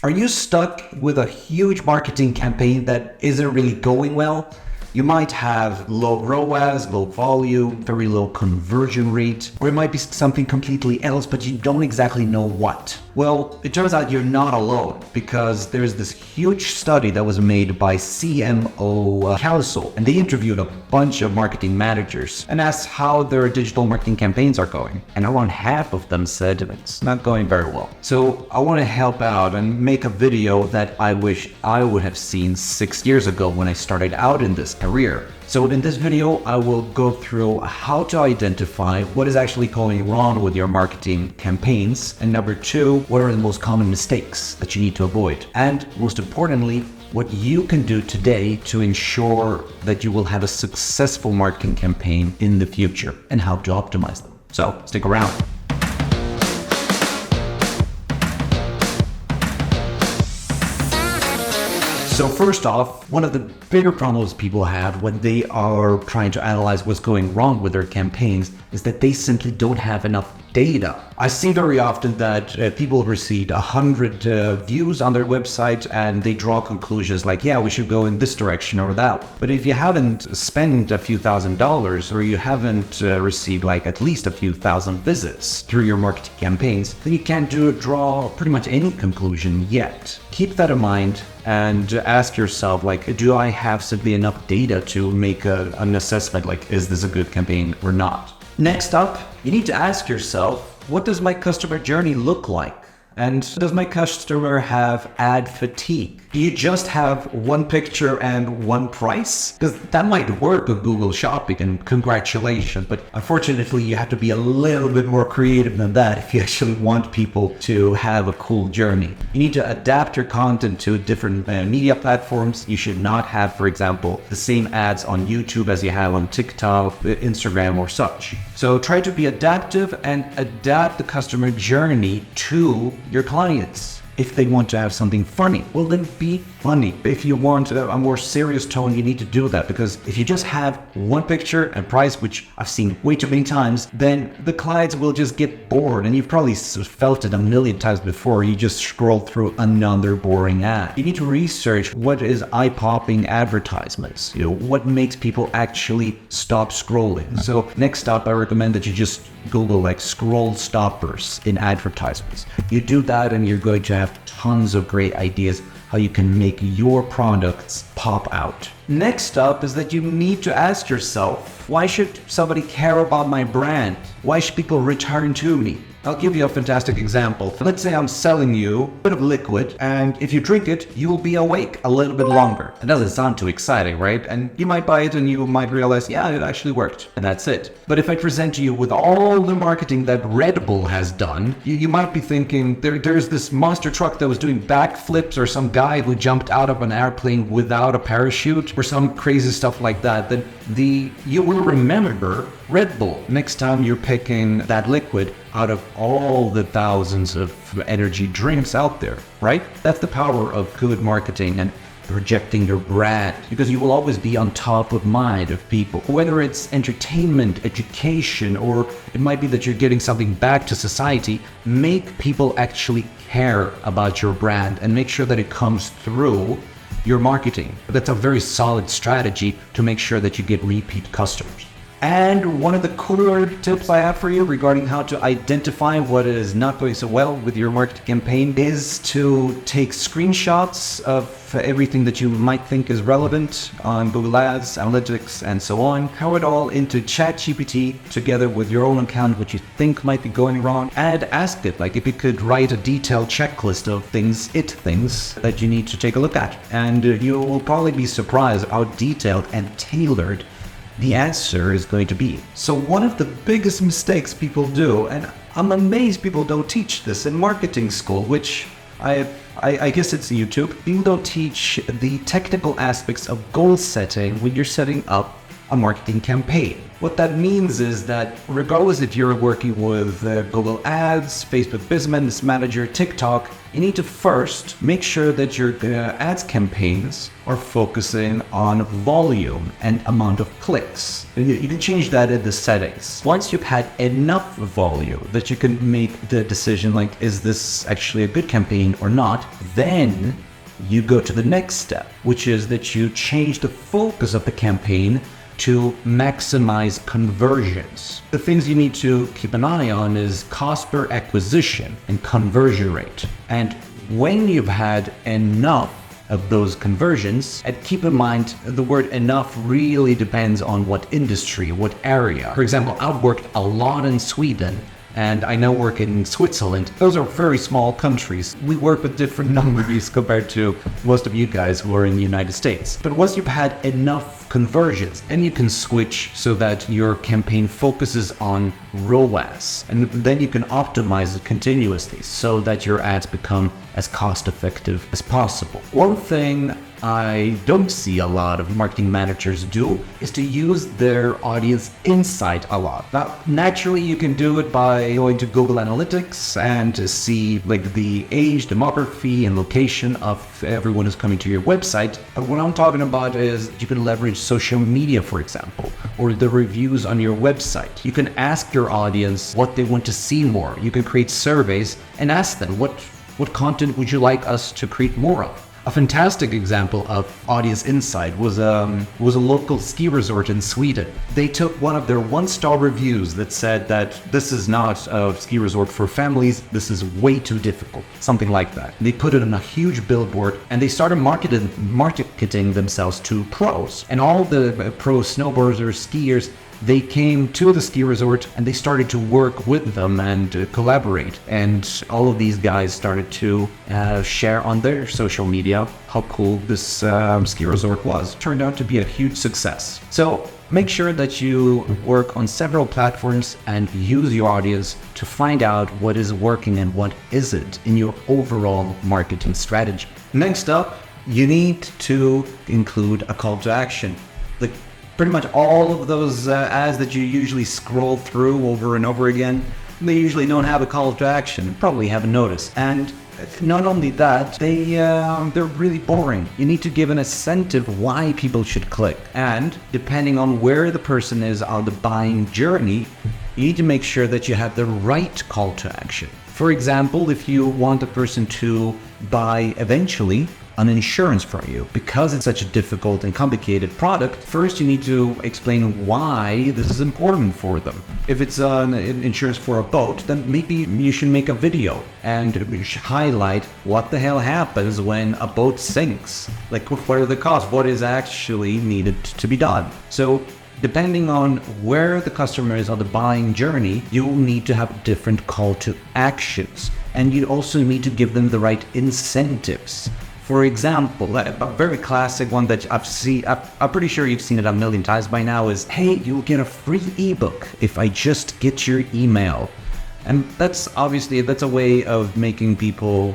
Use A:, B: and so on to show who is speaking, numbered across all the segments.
A: Are you stuck with a huge marketing campaign that isn't really going well? You might have low ROAS, low volume, very low conversion rate, or it might be something completely else, but you don't exactly know what. Well, it turns out you're not alone, because there's this huge study that was made by CMO Council, and they interviewed a bunch of marketing managers and asked how their digital marketing campaigns are going. And around half of them said it's not going very well. So I want to help out and make a video that I wish I would have seen 6 years ago when I started out in this career. So in this video, I will go through how to identify what is actually going wrong with your marketing campaigns. And number two, what are the most common mistakes that you need to avoid? And most importantly, what you can do today to ensure that you will have a successful marketing campaign in the future and how to optimize them. So stick around. So first off, one of the bigger problems people have when they are trying to analyze what's going wrong with their campaigns is that they simply don't have enough data. I see very often that people receive 100 views on their website and they draw conclusions like, yeah, we should go in this direction or that. But if you haven't spent a few $1,000s or you haven't received like at least a few thousand visits through your marketing campaigns, then you can't draw pretty much any conclusion yet. Keep that in mind and ask yourself, like, do I have simply enough data to make an assessment, like, is this a good campaign or not? Next up, you need to ask yourself, what does my customer journey look like? And does my customer have ad fatigue? Do you just have one picture and one price? Because that might work with Google Shopping, and congratulations, but unfortunately you have to be a little bit more creative than that if you actually want people to have a cool journey. You need to adapt your content to different media platforms. You should not have, for example, the same ads on YouTube as you have on TikTok, Instagram, or such. So try to be adaptive and adapt the customer journey to your clients. If they want to have something funny, well then be funny. If you want a more serious tone, you need to do that, because if you just have one picture and price, which I've seen way too many times, then the clients will just get bored, and you've probably felt it a million times before. You just scroll through another boring ad. You need to research what is eye-popping advertisements, what makes people actually stop scrolling. So next up, I recommend that you just Google like scroll stoppers in advertisements. You do that and you're going to have tons of great ideas how you can make your products pop out. Next up is that you need to ask yourself, why should somebody care about my brand? Why should people return to me? I'll give you a fantastic example. Let's say I'm selling you a bit of liquid, and if you drink it, you will be awake a little bit longer. It doesn't sound too exciting, right? And you might buy it and you might realize, yeah, it actually worked, and that's it. But if I present you with all the marketing that Red Bull has done, you might be thinking, there's this monster truck that was doing backflips, or some guy who jumped out of an airplane without a parachute, or some crazy stuff like that, then you will remember Red Bull next time you're picking that liquid out of all the thousands of energy drinks out there, right? That's the power of good marketing and projecting your brand, because you will always be on top of mind of people, whether it's entertainment, education, or it might be that you're getting something back to society. Make people actually care about your brand and make sure that it comes through your marketing. That's a very solid strategy to make sure that you get repeat customers. And one of the cooler tips I have for you regarding how to identify what is not going so well with your marketing campaign is to take screenshots of everything that you might think is relevant on Google Ads, Analytics, and so on. Throw it all into ChatGPT together with your own account, what you think might be going wrong, and ask it like if it could write a detailed checklist of things that you need to take a look at. And you will probably be surprised how detailed and tailored the answer is going to be. So one of the biggest mistakes people do, and I'm amazed people don't teach this in marketing school, which I guess it's YouTube. People don't teach the technical aspects of goal setting when you're setting up a marketing campaign. What that means is that regardless if you're working with Google Ads, Facebook Business Manager, TikTok, you need to first make sure that your ads campaigns are focusing on volume and amount of clicks. You can change that in the settings. Once you've had enough volume that you can make the decision like, is this actually a good campaign or not, then you go to the next step, which is that you change the focus of the campaign to maximize conversions. The things you need to keep an eye on is cost per acquisition and conversion rate. And when you've had enough of those conversions, and keep in mind the word enough really depends on what industry, what area. For example, I've worked a lot in Sweden, and I now work in Switzerland. Those are very small countries. We work with different numbers compared to most of you guys who are in the United States. But once you've had enough conversions, then you can switch so that your campaign focuses on ROAS. And then you can optimize it continuously so that your ads become as cost effective as possible. One thing I don't see a lot of marketing managers do is to use their audience insight a lot. Now, naturally, you can do it by going to Google Analytics and to see like the age, demography, and location of everyone who's coming to your website. But what I'm talking about is you can leverage social media, for example, or the reviews on your website. You can ask your audience what they want to see more. You can create surveys and ask them what content would you like us to create more of. A fantastic example of audience insight was a local ski resort in Sweden. They took one of their one-star reviews that said that this is not a ski resort for families, this is way too difficult, something like that. They put it on a huge billboard and they started marketing themselves to pros. And all the pro snowboarders, skiers, they came to the ski resort and they started to work with them and collaborate. And all of these guys started to share on their social media how cool this ski resort was. Turned out to be a huge success. So make sure that you work on several platforms and use your audience to find out what is working and what isn't in your overall marketing strategy. Next up, you need to include a call to action. Pretty much all of those ads that you usually scroll through over and over again, they usually don't have a call to action. You probably haven't noticed. And not only that, they're really boring. You need to give an incentive why people should click. And depending on where the person is on the buying journey, you need to make sure that you have the right call to action. For example, if you want a person to buy eventually an insurance from you, because it's such a difficult and complicated product, first you need to explain why this is important for them. If it's an insurance for a boat, then maybe you should make a video and highlight what the hell happens when a boat sinks. Like, what are the costs? What is actually needed to be done? So depending on where the customer is on the buying journey, you'll need to have different call to actions. And you also need to give them the right incentives. For example, a very classic one that I'm pretty sure you've seen it a million times by now is, hey, you'll get a free ebook if I just get your email. And that's a way of making people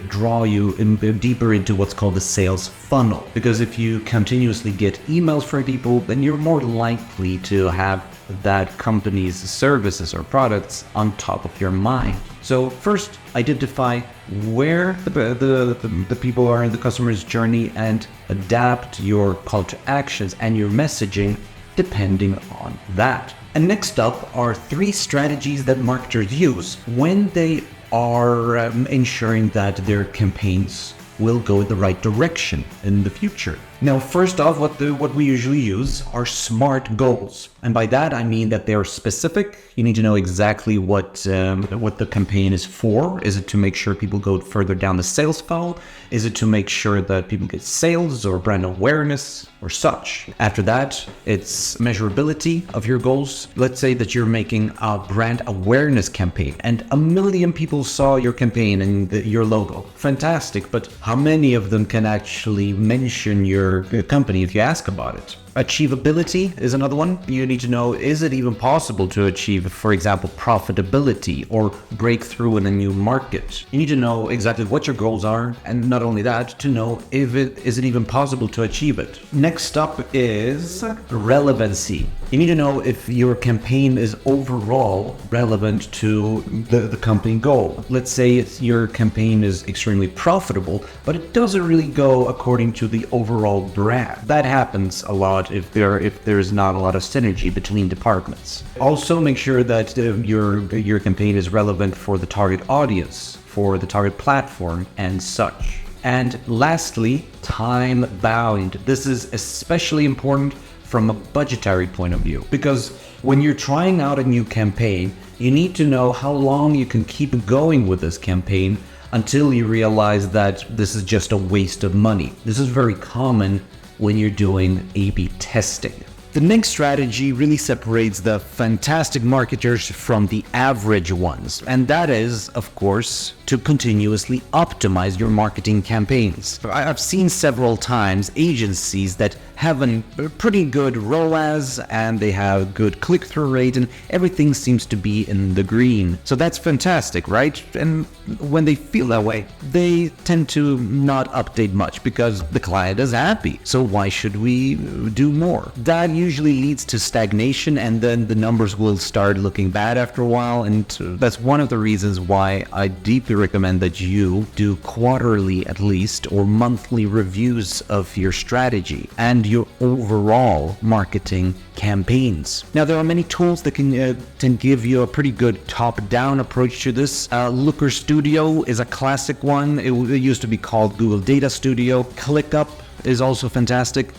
A: draw you deeper into what's called the sales funnel. Because if you continuously get emails from people, then you're more likely to have that company's services or products on top of your mind. So first, identify where the people are in the customer's journey and adapt your call to actions and your messaging depending on that. And next up are 3 strategies that marketers use when they are ensuring that their campaigns will go in the right direction in the future. Now, first off, what we usually use are SMART goals. And by that, I mean that they're specific. You need to know exactly what the campaign is for. Is it to make sure people go further down the sales funnel? Is it to make sure that people get sales or brand awareness or such? After that, it's measurability of your goals. Let's say that you're making a brand awareness campaign and 1 million people saw your campaign and your logo. Fantastic, but how many of them can actually mention your company if you ask about it? Achievability is another one. You need to know, is it even possible to achieve, for example, profitability or breakthrough in a new market? You need to know exactly what your goals are, and not only that, to know if it is it even possible to achieve it. Next up is relevancy. You need to know if your campaign is overall relevant to the company goal. Let's say your campaign is extremely profitable, but it doesn't really go according to the overall brand. That happens a lot if there is not a lot of synergy between departments. Also, make sure that your campaign is relevant for the target audience, for the target platform, and such. And lastly, time bound. This is especially important from a budgetary point of view, because when you're trying out a new campaign, you need to know how long you can keep going with this campaign until you realize that this is just a waste of money. This is very common when you're doing A/B testing. The next strategy really separates the fantastic marketers from the average ones, and that is, of course, to continuously optimize your marketing campaigns. I've seen several times agencies that have a pretty good ROAS and they have good click-through rate and everything seems to be in the green. So that's fantastic, right? And when they feel that way, they tend to not update much because the client is happy. So why should we do more? That usually leads to stagnation, and then the numbers will start looking bad after a while. And that's one of the reasons why I deeply recommend that you do quarterly at least or monthly reviews of your strategy and your overall marketing campaigns. Now, there are many tools that can give you a pretty good top-down approach to this. Looker Studio is a classic one. It used to be called Google Data Studio. ClickUp is also fantastic.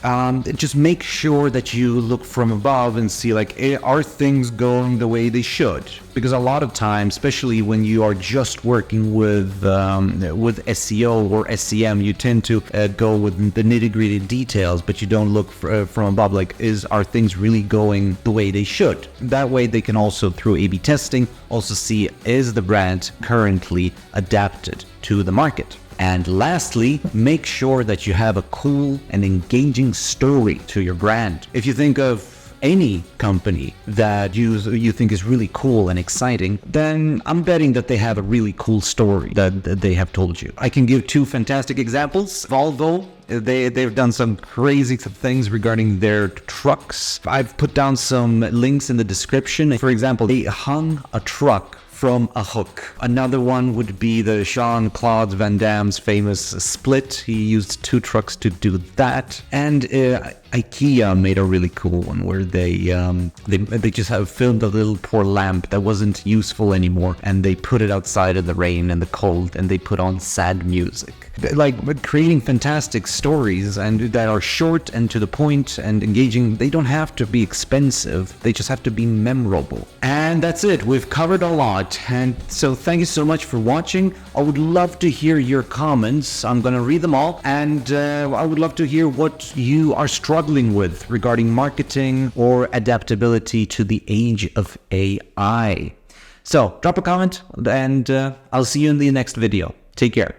A: Just make sure that you look from above and see, like, are things going the way they should? Because a lot of times, especially when you are just working with SEO or SEM, you tend to go with the nitty-gritty details, but you don't look from above, like, are things really going the way they should? That way they can also, through A/B testing, also see, is the brand currently adapted to the market? And lastly, make sure that you have a cool and engaging story to your brand. If you think of any company that you think is really cool and exciting, then I'm betting that they have a really cool story that they have told you. I can give two fantastic examples. Volvo, they've done some crazy things regarding their trucks. I've put down some links in the description. For example, they hung a truck from a hook. Another one would be the Jean-Claude Van Damme's famous split. He used two trucks to do that. And IKEA made a really cool one where they just have filmed a little poor lamp that wasn't useful anymore, and they put it outside in the rain and the cold, and they put on sad music. Like, creating fantastic stories and that are short and to the point and engaging. They don't have to be expensive, they just have to be memorable. And that's it. We've covered a lot, and so thank you so much for watching. I would love to hear your comments. I'm gonna read them all, and I would love to hear what you are struggling with regarding marketing or adaptability to the age of AI. So drop a comment, and I'll see you in the next video. Take care.